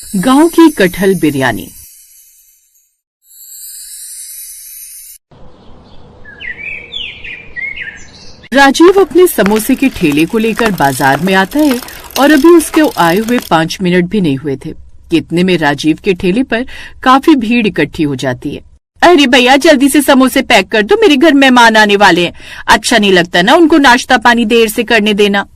गांव की कटहल बिरयानी। राजीव अपने समोसे के ठेले को लेकर बाजार में आता है और अभी उसके आए हुए 5 मिनट भी नहीं हुए थे कि इतने में राजीव के ठेले पर काफी भीड़ इकट्ठी हो जाती है। अरे भैया जल्दी से समोसे पैक कर दो, मेरे घर मेहमान आने वाले हैं। अच्छा नहीं लगता ना उनको नाश्ता पानी देर से करने देना।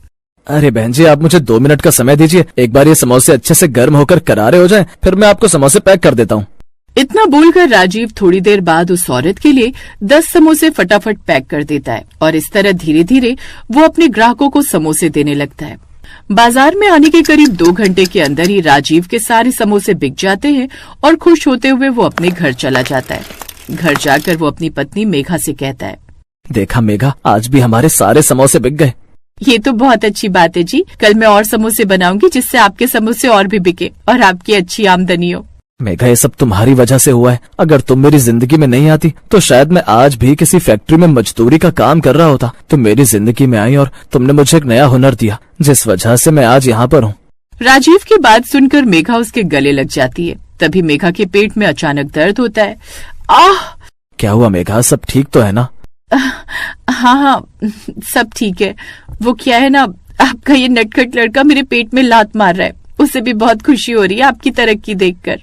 अरे बहन जी, आप मुझे 2 मिनट का समय दीजिए। एक बार ये समोसे अच्छे से गर्म होकर करारे हो जाएं, फिर मैं आपको समोसे पैक कर देता हूँ। इतना बोलकर राजीव थोड़ी देर बाद उस औरत के लिए 10 समोसे फटाफट पैक कर देता है और इस तरह धीरे धीरे वो अपने ग्राहकों को समोसे देने लगता है। बाजार में आने के करीब 2 घंटे के अंदर ही राजीव के सारे समोसे बिक जाते हैं और खुश होते हुए वो अपने घर चला जाता है। घर जाकर वो अपनी पत्नी मेघा से कहता है, देखा मेघा, आज भी हमारे सारे समोसे बिक गए। ये तो बहुत अच्छी बात है जी। कल मैं और समोसे बनाऊंगी जिससे आपके समोसे और भी बिके और आपकी अच्छी आमदनी हो। मेघा, ये सब तुम्हारी वजह से हुआ है। अगर तुम मेरी जिंदगी में नहीं आती तो शायद मैं आज भी किसी फैक्ट्री में मजदूरी का काम कर रहा होता। तुम मेरी जिंदगी में आई और तुमने मुझे एक नया हुनर दिया, जिस वजह से मैं आज यहाँ पर हूँ। राजीव की बात सुनकर मेघा उसके गले लग जाती है। तभी मेघा के पेट में अचानक दर्द होता है। आह! क्या हुआ मेघा, सब ठीक तो है ना? हाँ, सब ठीक है। वो क्या है ना, आपका ये नटखट लड़का मेरे पेट में लात मार रहा है। उसे भी बहुत खुशी हो रही है आपकी तरक्की देखकर।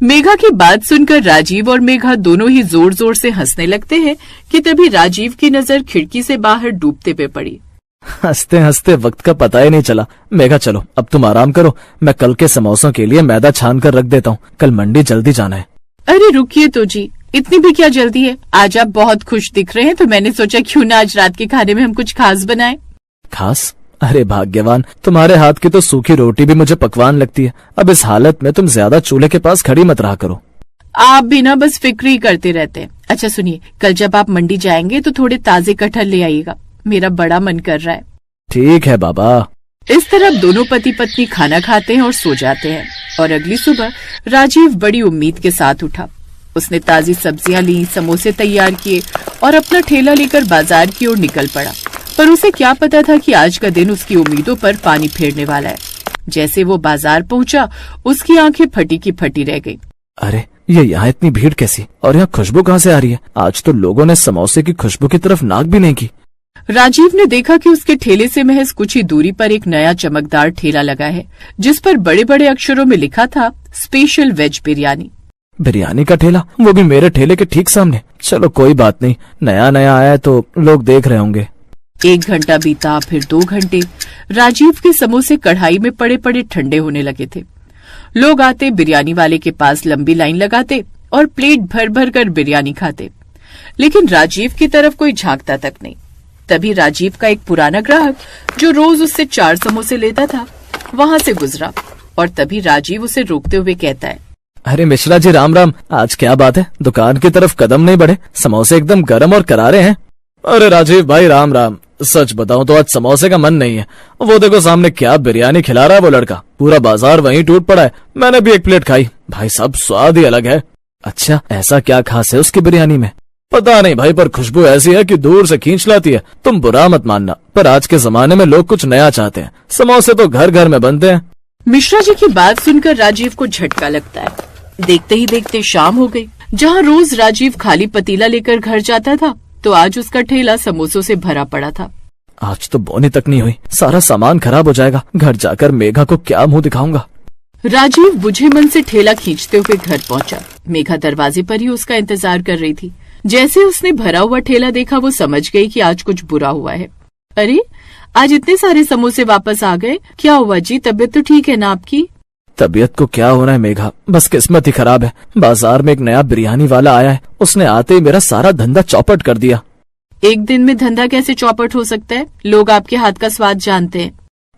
मेघा की बात सुनकर राजीव और मेघा दोनों ही जोर जोर से हंसने लगते हैं कि तभी राजीव की नजर खिड़की से बाहर डूबते पे पड़ी। हंसते हंसते वक्त का पता ही नहीं चला। मेघा चलो अब तुम आराम करो, मैं कल के समोसों के लिए मैदा छान कर रख देता हूँ। कल मंडी जल्दी जाना है। अरे रुकिए तो जी, इतनी भी क्या जल्दी है? आज आप बहुत खुश दिख रहे हैं तो मैंने सोचा क्यों ना आज रात के खाने में हम कुछ खास बनाएं। खास? अरे भाग्यवान, तुम्हारे हाथ की तो सूखी रोटी भी मुझे पकवान लगती है। अब इस हालत में तुम ज्यादा चूल्हे के पास खड़ी मत रहा करो। आप भी ना बस फिक्र ही करते रहते हैं। अच्छा सुनिए, कल जब आप मंडी जाएंगे तो थोड़े ताजे कटहल ले आइएगा, मेरा बड़ा मन कर रहा है। ठीक है बाबा। इस तरह दोनों पति पत्नी खाना खाते हैं और सो जाते हैं और अगली सुबह राजीव बड़ी उम्मीद के साथ उठा। उसने ताजी सब्जियां ली, समोसे तैयार किए और अपना ठेला लेकर बाजार की ओर निकल पड़ा। पर उसे क्या पता था कि आज का दिन उसकी उम्मीदों पर पानी फेरने वाला है। जैसे वो बाजार पहुंचा, उसकी आंखें फटी की फटी रह गई। अरे ये यहाँ इतनी भीड़ कैसी, और यहाँ खुशबू कहाँ से आ रही है? आज तो लोगों ने समोसे की खुशबू की तरफ नाक भी नहीं की। राजीव ने देखा कि उसके ठेले से महज कुछ ही दूरी पर एक नया चमकदार ठेला लगा है, जिस पर बड़े बड़े अक्षरों में लिखा था स्पेशल वेज बिरयानी। बिरयानी का ठेला, वो भी मेरे ठेले के ठीक सामने। चलो कोई बात नहीं, नया नया आया है तो लोग देख रहे होंगे। 1 घंटा बीता, फिर 2 घंटे। राजीव के समोसे कढ़ाई में पड़े पड़े ठंडे होने लगे थे। लोग आते, बिरयानी वाले के पास लंबी लाइन लगाते और प्लेट भर भर कर बिरयानी खाते, लेकिन राजीव की तरफ कोई झांकता तक नहीं। तभी राजीव का एक पुराना ग्राहक जो रोज उससे 4 समोसे लेता था वहां से गुजरा और तभी राजीव उसे रोकते हुए कहता है, अरे मिश्रा जी राम राम, आज क्या बात है, दुकान की तरफ कदम नहीं बढ़े? समोसे एकदम गरम और करारे हैं। अरे राजीव भाई राम राम, सच बताऊं तो आज समोसे का मन नहीं है। वो देखो सामने क्या बिरयानी खिला रहा है वो लड़का, पूरा बाजार वहीं टूट पड़ा है। मैंने भी एक प्लेट खाई, भाई साहब स्वाद ही अलग है। अच्छा, ऐसा क्या खास है उसकी बिरयानी में? पता नहीं भाई, पर खुशबू ऐसी है कि दूर से खींच लाती है। तुम बुरा मत मानना, पर आज के जमाने में लोग कुछ नया चाहते हैं। समोसे तो घर घर में बनते हैं। मिश्रा जी की बात सुनकर राजीव को झटका लगता है। देखते ही देखते शाम हो गई। जहाँ रोज राजीव खाली पतीला लेकर घर जाता था, तो आज उसका ठेला समोसों से भरा पड़ा था। आज तो बोनी तक नहीं हुई, सारा सामान खराब हो जाएगा। घर जाकर मेघा को क्या मुंह दिखाऊंगा। राजीव बुझे मन से ठेला खींचते हुए घर पहुंचा। मेघा दरवाजे पर ही उसका इंतजार कर रही थी। जैसे उसने भरा हुआ ठेला देखा, वो समझ गई कि आज कुछ बुरा हुआ है। अरे आज इतने सारे समोसे वापस आ गए, क्या हुआ जी? तबीयत तो ठीक है ना आपकी? तबीयत को क्या होना है मेघा, बस किस्मत ही खराब है। बाजार में एक नया बिरयानी वाला आया है, उसने आते ही मेरा सारा धंधा चौपट कर दिया। एक दिन में धंधा कैसे चौपट हो सकता है? लोग आपके हाथ का स्वाद जानते हैं।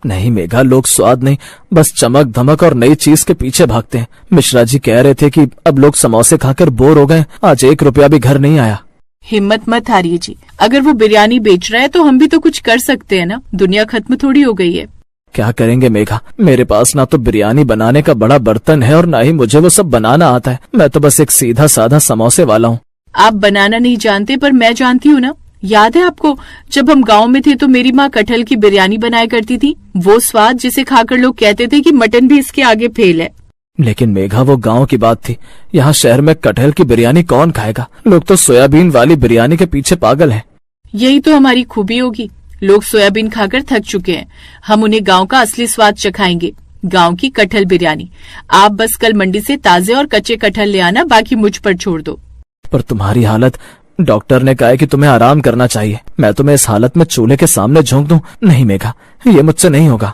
नहीं मेघा, लोग स्वाद नहीं, बस चमक धमक और नई चीज के पीछे भागते हैं। मिश्रा जी कह रहे थे कि अब लोग समोसे खाकर बोर हो गए। आज 1 रुपया भी घर नहीं आया। हिम्मत मत हारिए जी, अगर वो बिरयानी बेच रहा है तो हम भी तो कुछ कर सकते हैं ना। दुनिया खत्म थोड़ी हो गई है। क्या करेंगे मेघा, मेरे पास ना तो बिरयानी बनाने का बड़ा बर्तन है और ना ही मुझे वो सब बनाना आता है। मैं तो बस एक सीधा साधा समोसे वाला हूँ। आप बनाना नहीं जानते, पर मैं जानती हूँ ना। याद है आपको, जब हम गांव में थे तो मेरी माँ कटहल की बिरयानी बनाया करती थी। वो स्वाद जिसे खाकर लोग कहते थे कि मटन भी इसके आगे फेल है। लेकिन मेघा, वो गांव की बात थी। यहाँ शहर में कटहल की बिरयानी कौन खाएगा? लोग तो सोयाबीन वाली बिरयानी के पीछे पागल हैं। यही तो हमारी खूबी होगी। लोग सोयाबीन खाकर थक चुके हैं। हम उन्हें गांव का असली स्वाद चखाएंगे, गांव की कटहल बिरयानी। आप बस कल मंडी से ताजे और कच्चे कटहल ले आना, बाकी मुझ पर छोड़ दो। पर तुम्हारी हालत, डॉक्टर ने कहा है कि तुम्हें आराम करना चाहिए। मैं तुम्हें इस हालत में चूल्हे के सामने झोंक दूं? नहीं मेघा, ये मुझसे नहीं होगा।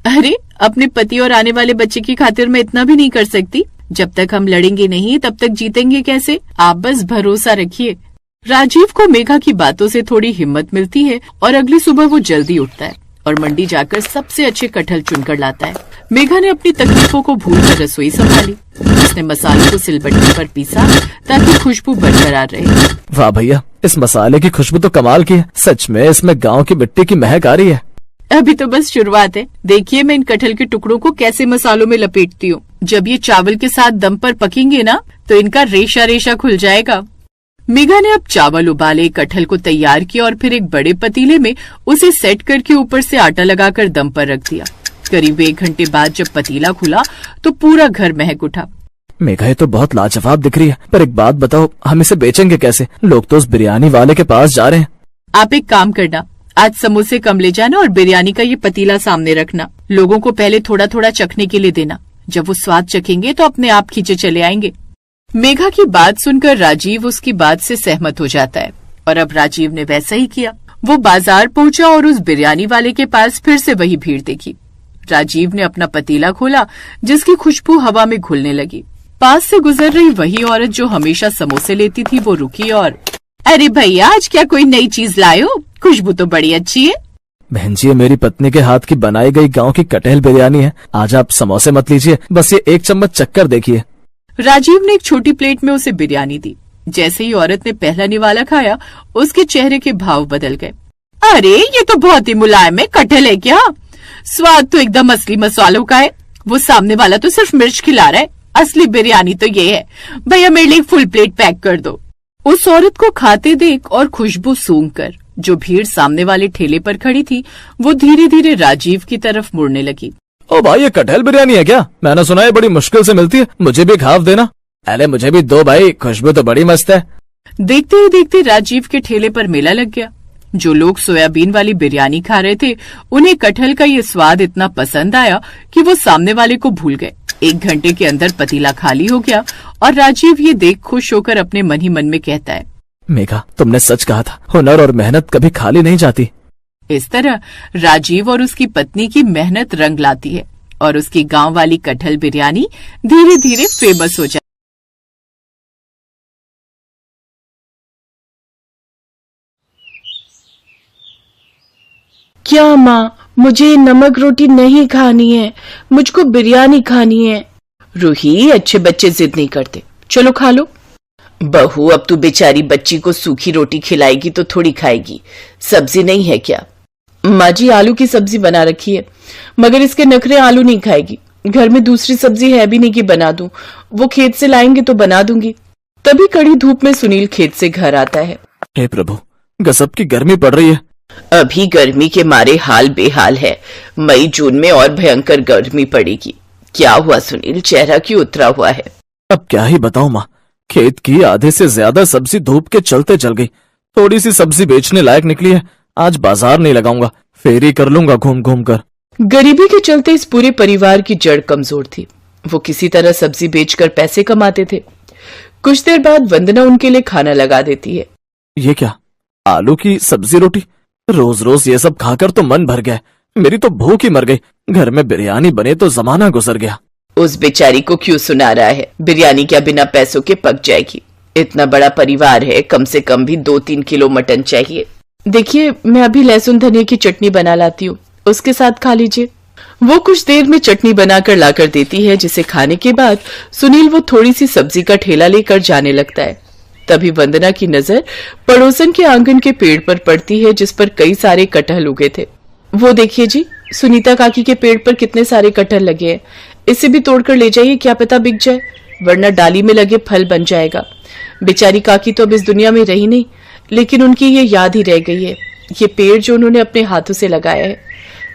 अरे, अपने पति और आने वाले बच्चे की खातिर मैं इतना भी नहीं कर सकती। जब तक हम लड़ेंगे नहीं तब तक जीतेंगे कैसे? आप बस भरोसा रखिए। राजीव को मेघा की बातों से थोड़ी हिम्मत मिलती है और अगली सुबह वो जल्दी उठता है और मंडी जाकर सबसे अच्छे कटहल चुनकर लाता है। मेघा ने अपनी तकलीफों को भूलकर रसोई संभाली। उसने मसालों को सिलबट्टे पर पीसा ताकि खुशबू बरकरार रहे। वाह भैया, इस मसाले की खुशबू तो कमाल की है। सच में इसमें गांव की मिट्टी की महक आ रही है। अभी तो बस शुरुआत है। देखिए मैं इन कटहल के टुकड़ों को कैसे मसालों में लपेटती हूँ। जब ये चावल के साथ दम पर पकेंगे ना तो इनका रेशा रेशा खुल जाएगा। मेघा ने अब चावल उबाले, कटहल को तैयार किया और फिर एक बड़े पतीले में उसे सेट करके ऊपर से आटा लगाकर दम पर रख दिया। करीब 1 घंटे बाद जब पतीला खुला तो पूरा घर महक उठा। मेघा, ये तो बहुत लाजवाब दिख रही है, पर एक बात बताओ, हम इसे बेचेंगे कैसे? लोग तो उस बिरयानी वाले के पास जा रहे हैं। आप एक काम करना, आज समोसे कम ले जाना और बिरयानी का ये पतीला सामने रखना। लोगों को पहले थोड़ा थोड़ा चखने के लिए देना। जब वो स्वाद चखेंगे तो अपने आप खींचे चले आएंगे। मेघा की बात सुनकर राजीव उसकी बात से सहमत हो जाता है और अब राजीव ने वैसा ही किया। वो बाजार पहुंचा और उस बिरयानी वाले के पास फिर से वही भीड़ देखी। राजीव ने अपना पतीला खोला जिसकी खुशबू हवा में घुलने लगी। पास से गुजर रही वही औरत जो हमेशा समोसे लेती थी वो रुकी और, अरे भैया, आज क्या कोई नई चीज लाए हो? खुशबू तो बड़ी अच्छी है। बहन जी, ये मेरी पत्नी के हाथ की बनाई गई गांव की कटहल बिरयानी है। आज आप समोसे मत लीजिए, बस ये 1 चम्मच चक्कर देखिए। राजीव ने एक छोटी प्लेट में उसे बिरयानी दी। जैसे ही औरत ने पहला निवाला खाया उसके चेहरे के भाव बदल गए। अरे, ये तो बहुत ही मुलायम है। कटहल है क्या? स्वाद तो एकदम असली मसालों का है। वो सामने वाला तो सिर्फ मिर्च खिला रहा है। असली बिरयानी तो ये है। भैया, मेरे लिए फुल प्लेट पैक कर दो। उस औरत को खाते देख और खुशबू सूंघकर जो भीड़ सामने वाले ठेले पर खड़ी थी वो धीरे धीरे राजीव की तरफ मुड़ने लगी। ओ भाई, ये कटहल बिरयानी है क्या? मैंने सुना है बड़ी मुश्किल से मिलती है, मुझे भी खाव देना। अरे मुझे भी दो भाई, खुशबू तो बड़ी मस्त है। देखते ही देखते राजीव के ठेले पर मेला लग गया। जो लोग सोयाबीन वाली बिरयानी खा रहे थे उन्हें कटहल का ये स्वाद इतना पसंद आया कि वो सामने वाले को भूल गए। 1 घंटे के अंदर पतीला खाली हो गया और राजीव ये देख खुश होकर अपने मन ही मन में कहता है, मेघा, तुमने सच कहा था, हुनर और मेहनत कभी खाली नहीं जाती। इस तरह राजीव और उसकी पत्नी की मेहनत रंग लाती है और उसकी गांव वाली कटहल बिरयानी धीरे धीरे फेमस हो जाती है। क्या माँ, मुझे नमक रोटी नहीं खानी है, मुझको बिरयानी खानी है। रूही, अच्छे बच्चे जिद नहीं करते, चलो खा लो। बहू, अब तू बेचारी बच्ची को सूखी रोटी खिलाएगी तो थोड़ी खाएगी, सब्जी नहीं है क्या? माँ जी, आलू की सब्जी बना रखी है, मगर इसके नखरे आलू नहीं खाएगी। घर में दूसरी सब्जी है भी नहीं कि बना दूं। वो खेत से लाएंगे तो बना दूंगी। तभी कड़ी धूप में सुनील खेत से घर आता है। हे प्रभु, गजब की गर्मी पड़ रही है। अभी गर्मी के मारे हाल बेहाल है। मई जून में और भयंकर गर्मी पड़ेगी। क्या हुआ सुनील, चेहरा क्यों उतरा हुआ है? अब क्या ही बताऊं माँ, खेत की आधे से ज्यादा सब्जी धूप के चलते जल गई। थोड़ी सी सब्जी बेचने लायक निकली है। आज बाजार नहीं लगाऊंगा, फेरी कर लूंगा घूम घूम कर। गरीबी के चलते इस पूरे परिवार की जड़ कमजोर थी। वो किसी तरह सब्जी बेचकर पैसे कमाते थे। कुछ देर बाद वंदना उनके लिए खाना लगा देती है। ये क्या, आलू की सब्जी रोटी? रोज रोज ये सब खाकर तो मन भर गया। मेरी तो भूख ही मर गई। घर में बिरयानी बने तो जमाना गुजर गया। उस बेचारी को क्यों सुना रहा है? बिरयानी क्या बिना पैसों के पक जाएगी? इतना बड़ा परिवार है, कम से कम भी 2-3 किलो मटन चाहिए। देखिए, मैं अभी लहसुन धनिया की चटनी बना लाती हूँ, उसके साथ खा लीजिए। वो कुछ देर में चटनी बनाकर लाकर देती है, जिसे खाने के बाद सुनील वो थोड़ी सी सब्जी का ठेला लेकर जाने लगता है। तभी वंदना की नजर पड़ोसन के आंगन के पेड़ पर पड़ती है, जिस पर कई सारे कटहल उगे थे। वो देखिए जी, सुनीता काकी के पेड़ पर कितने सारे कटहल लगे हैं। इसे भी तोड़कर ले जाइए, क्या पता बिक जाए, वरना डाली में लगे फल बन जाएगा। बेचारी काकी तो अब इस दुनिया में रही नहीं, लेकिन उनकी ये याद ही रह गई है, ये पेड़ जो उन्होंने अपने हाथों से लगाया है।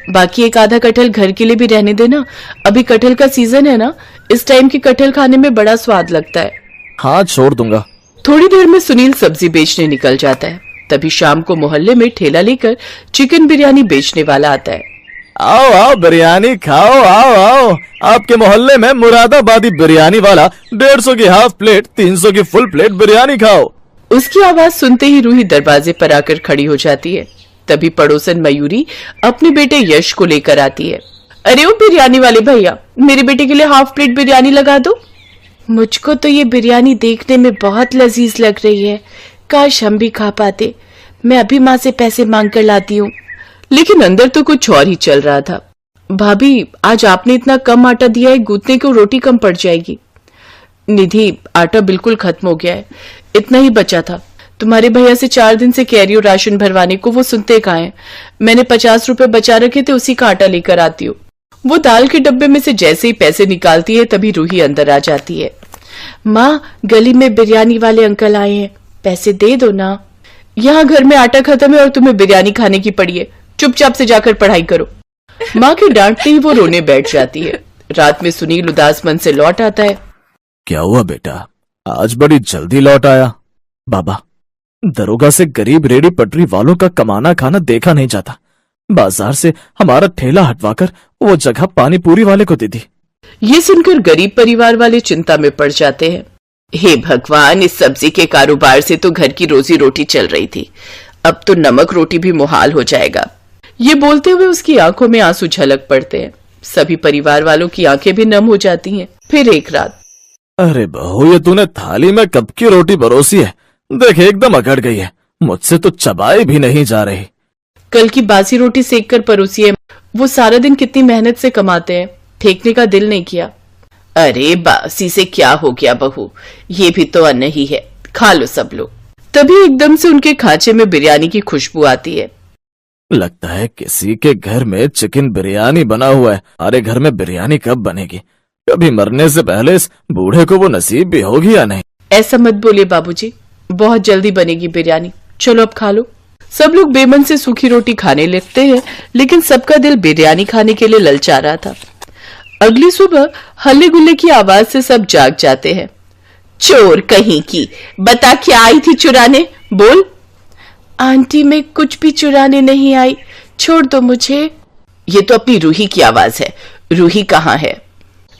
बाकी एक आधा कटहल घर के लिए भी रहने देना, अभी कटहल का सीजन है ना, इस टाइम की कटहल खाने में बड़ा स्वाद लगता है। हाँ, छोड़ दूंगा। थोड़ी देर में सुनील सब्जी बेचने निकल जाता है। तभी शाम को मोहल्ले में ठेला लेकर चिकन बिरयानी बेचने वाला आता है। आओ आओ बिरयानी खाओ, आओ आओ। आपके मोहल्ले में मुरादाबादी बिरयानी वाला 150 की हाफ प्लेट, 300 की फुल प्लेट बिरयानी खाओ। उसकी आवाज सुनते ही रूही दरवाजे पर आकर खड़ी हो जाती है। तभी पड़ोसन मयूरी अपने बेटे यश को लेकर आती है। अरे ओ बिरयानी वाले भैया, मेरे बेटे के लिए हाफ प्लेट बिरयानी लगा दो। मुझको तो ये बिरयानी देखने में बहुत लजीज लग रही है, काश हम भी खा पाते। मैं अभी माँ से पैसे मांग कर लाती हूँ। लेकिन अंदर तो कुछ और ही चल रहा था। भाभी, आज आपने इतना कम आटा दिया है, गूंथने को रोटी कम पड़ जाएगी। निधि, आटा बिल्कुल खत्म हो गया है, इतना ही बचा था। तुम्हारे भैया से 4 दिन से कह रही हूँ राशन भरवाने को, वो सुनते कहाँ हैं। मैंने 50 रुपए बचा रखे थे, उसी का आटा लेकर आती हूँ। वो दाल के डब्बे में से जैसे ही पैसे निकालती है तभी रूही अंदर आ जाती है। माँ, गली में बिरयानी वाले अंकल आए हैं, पैसे दे दो ना। यहाँ घर में आटा खत्म है और तुम्हें बिरयानी खाने की पड़ी है, चुपचाप से जाकर पढ़ाई करो। माँ के डांटते ही वो रोने बैठ जाती है। रात में सुनील उदास मन से लौट आता है। क्या हुआ बेटा, आज बड़ी जल्दी लौट आया? बाबा, दरोगा से गरीब रेडी पटरी वालों का कमाना खाना देखा नहीं जाता। बाजार से हमारा ठेला हटवाकर वो जगह पानी पूरी वाले को दे दी। ये सुनकर गरीब परिवार वाले चिंता में पड़ जाते हैं। हे भगवान, इस सब्जी के कारोबार से तो घर की रोजी रोटी चल रही थी, अब तो नमक रोटी भी मुहाल हो जाएगा। ये बोलते हुए उसकी आंखों में आंसू झलक पड़ते हैं। सभी परिवार वालों की आंखें भी नम हो जाती हैं। फिर एक रात, अरे बहू, ये तूने थाली में कब की रोटी परोसी है? देख, एकदम अकड़ गई है, मुझसे तो चबाई भी नहीं जा रही। कल की बासी रोटी सेक कर परोसी है। वो सारा दिन कितनी मेहनत से कमाते हैं, फेंकने का दिल नहीं किया। अरे बासी से क्या हो गया बहू, ये भी तो अन्न ही है, खा लो सब लोग। तभी एकदम से उनके खांचे में बिरयानी की खुशबू आती है। लगता है किसी के घर में चिकन बिरयानी बना हुआ है। हमारे घर में बिरयानी कब बनेगी? कभी मरने से पहले इस बूढ़े को वो नसीब भी होगी या नहीं? ऐसा मत बोलिए बाबूजी, बहुत जल्दी बनेगी बिरयानी, चलो अब खा लो। सब लोग बेमन से सूखी रोटी खाने लगते हैं, लेकिन सबका दिल बिरयानी खाने के लिए ललचा रहा था। अगली सुबह हल्ले गुल्ले की आवाज से सब जाग जाते हैं। चोर कहीं की, बता क्या आई थी चुराने, बोल। आंटी, मैं कुछ भी चुराने नहीं आई, छोड़ दो मुझे। ये तो अपनी रूही की आवाज है, रूही कहाँ है?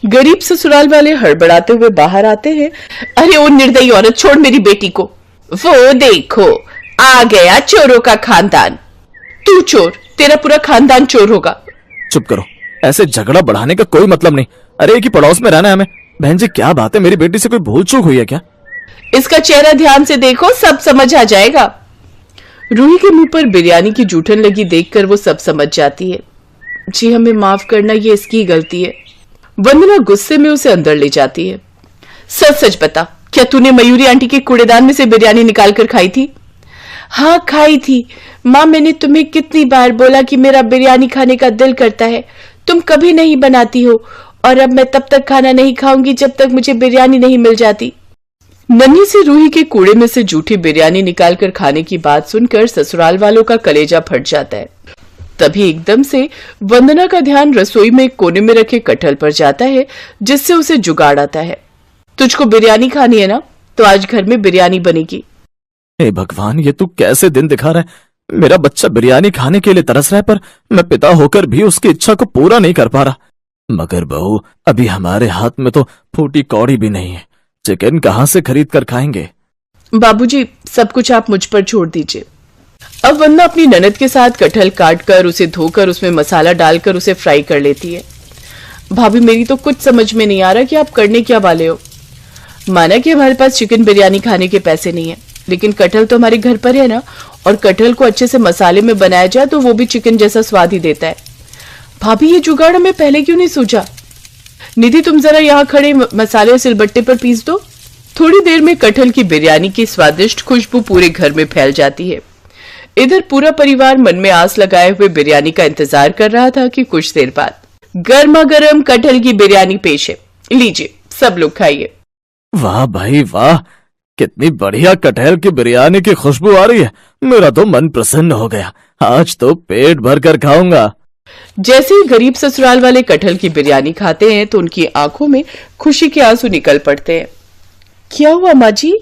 गरीब ससुराल वाले हड़बड़ाते हुए बाहर आते हैं। अरे ओ निर्दयी औरत, छोड़ मेरी बेटी को। वो देखो, आ गया चोरों का खानदान। तू चोर, तेरा पूरा खानदान चोर होगा। चुप करो, ऐसे झगड़ा बढ़ाने का कोई मतलब नहीं। अरे एक ही पड़ोस में रहना है हमें। बहन जी, क्या बात है, मेरी बेटी से कोई भूल चूक हुई है क्या? इसका चेहरा ध्यान से देखो, सब समझ आ जाएगा। रूही के मुंह पर बिरयानी की जूठन लगी देखकर वो सब समझ जाती है। जी हमें माफ करना, ये इसकी गलती है। वंदना गुस्से में उसे अंदर ले जाती है। सच सच बता, क्या तूने मयूरी आंटी के कूड़ेदान में से बिरयानी निकाल कर खाई थी? हाँ खाई थी माँ, मैंने तुम्हें कितनी बार बोला कि मेरा बिरयानी खाने का दिल करता है, तुम कभी नहीं बनाती हो, और अब मैं तब तक खाना नहीं खाऊंगी जब तक मुझे बिरयानी नहीं मिल जाती। नन्ही सी रूही के कूड़े में से जूठी बिरयानी निकालकर खाने की बात सुनकर ससुराल वालों का कलेजा फट जाता है। तभी एकदम से वंदना का ध्यान रसोई में एक कोने में रखे कटहल पर जाता है, जिससे उसे जुगाड़ आता है। तुझको बिरयानी खानी है ना, तो आज घर में बिरयानी बनेगी। हे भगवान, ये तू कैसे दिन दिखा रहा है। मेरा बच्चा बिरयानी खाने के लिए तरस रहा है, पर मैं पिता होकर भी उसकी इच्छा को पूरा नहीं कर पा रहा। मगर बहू, अभी हमारे हाथ में तो फूटी कौड़ी भी नहीं है, चिकन कहाँ से खरीद कर खाएंगे? बाबूजी, सब कुछ आप मुझ पर छोड़ दीजिए। अब वंदना अपनी ननद के साथ कटहल काट कर उसे धोकर उसमें मसाला डालकर उसे फ्राई कर लेती है। भाभी, मेरी तो कुछ समझ में नहीं आ रहा कि आप करने क्या वाले हो। माना कि हमारे पास चिकन बिरयानी खाने के पैसे नहीं है, लेकिन कटहल तो हमारे घर पर है ना, और कटहल को अच्छे से मसाले में बनाया जाए तो वो भी चिकन जैसा स्वाद ही देता है। भाभी, ये जुगाड़ हमें पहले क्यों नहीं सूझा? निधि, तुम जरा यहाँ खड़े मसाले सिलबट्टे पर पीस दो। थोड़ी देर में कटहल की बिरयानी की स्वादिष्ट खुशबू पूरे घर में फैल जाती है। इधर पूरा परिवार मन में आस लगाए हुए बिरयानी का इंतजार कर रहा था कि कुछ देर बाद गर्मा गर्म कटहल की बिरयानी पेश है। लीजिए, सब लोग खाइए। वाह भाई वाह, कितनी बढ़िया कटहल की बिरयानी की खुशबू आ रही है। मेरा तो मन प्रसन्न हो गया। आज तो पेट भर कर खाऊंगा। जैसे ही गरीब ससुराल वाले कटहल की बिरयानी खाते हैं तो उनकी आंखों में खुशी के आंसू निकल पड़ते हैं। क्या हुआ माँ जी,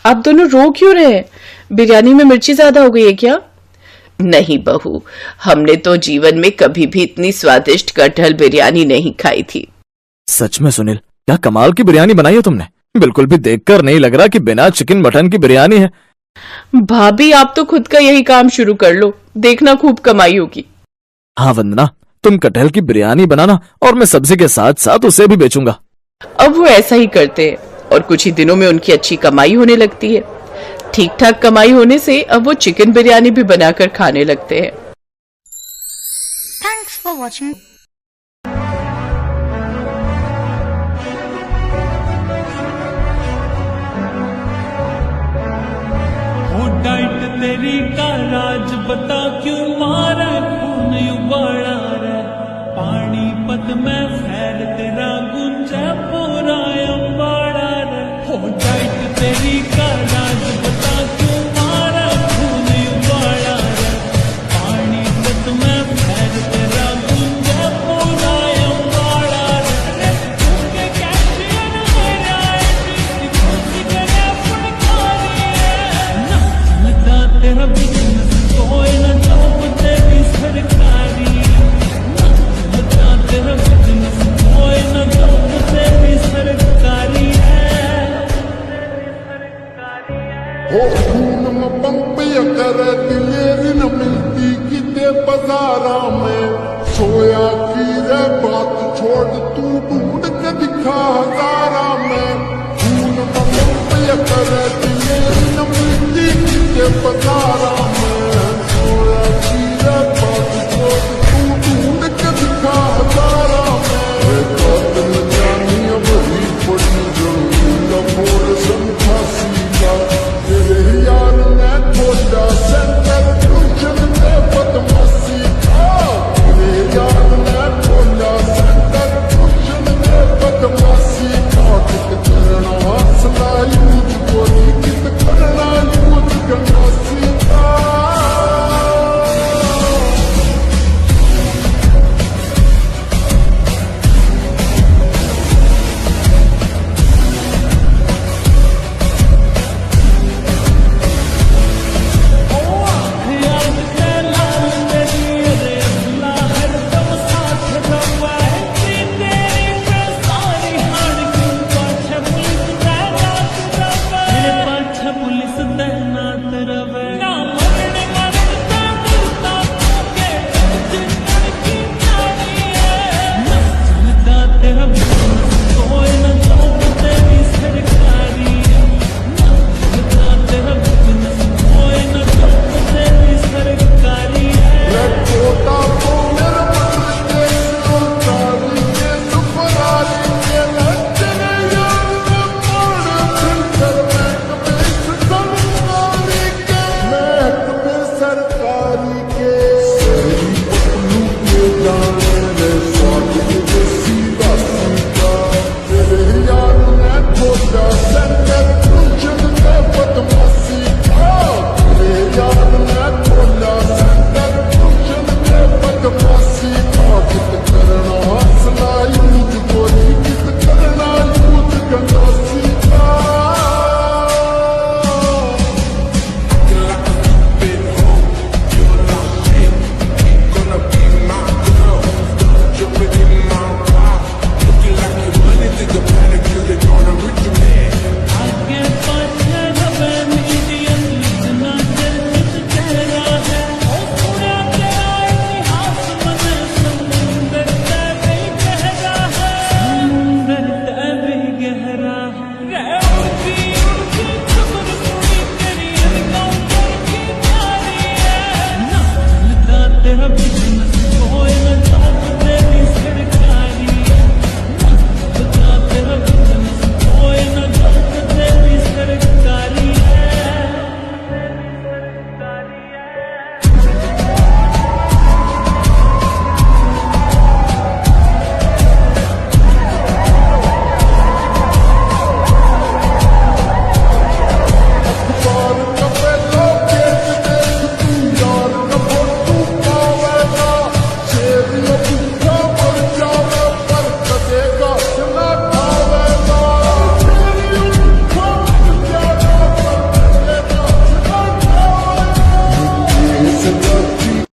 आप दोनों रो क्यों रहे हैं? बिरयानी में मिर्ची ज्यादा हो गई है क्या? नहीं बहू, हमने तो जीवन में कभी भी इतनी स्वादिष्ट कटहल बिरयानी नहीं खाई थी। सच में सुनील, क्या कमाल की बिरयानी बनाई है तुमने। बिल्कुल भी देखकर नहीं लग रहा कि बिना चिकन मटन की बिरयानी है। भाभी, आप तो खुद का यही काम शुरू कर लो, देखना खूब कमाई होगी। हाँ वंदना, तुम कटहल की बिरयानी बनाना और मैं सब्जी के साथ साथ उसे भी बेचूंगा। अब वो ऐसा ही करते हैं और कुछ ही दिनों में उनकी अच्छी कमाई होने लगती है। ठीक ठाक कमाई होने से अब वो चिकन बिरयानी भी बनाकर खाने लगते हैं। Thanks for watching. वो डाइट तेरी का राज बता क्यों मारा खून उबाला रे। पानी पद में फैल तेरा गुंजा पूरा अंबाड़ा रे। वो डाइट तेरी का राज बता क्यों मारा खून उबाला रे। पानी पद में फैल तेरा गुंजा पूरा अंबाड़ा रे। तूने कैल्शियम मेरा है खुशी करे फुलकारी है। ना तेरा बिजनेस कोई ना जॉब तेरी सरकारी। ना तेरा बिजनेस कोई ना जॉब तेरी सरकारी है। हो खून में पंपिया करे दिलेरी न मिलती किते बाजारा में। सोया की रे बात छोड़ तू ढूंढ के दिखा हजारा में। खून में पंपिया करे दिलेरी न मिलती किते बाजारा में।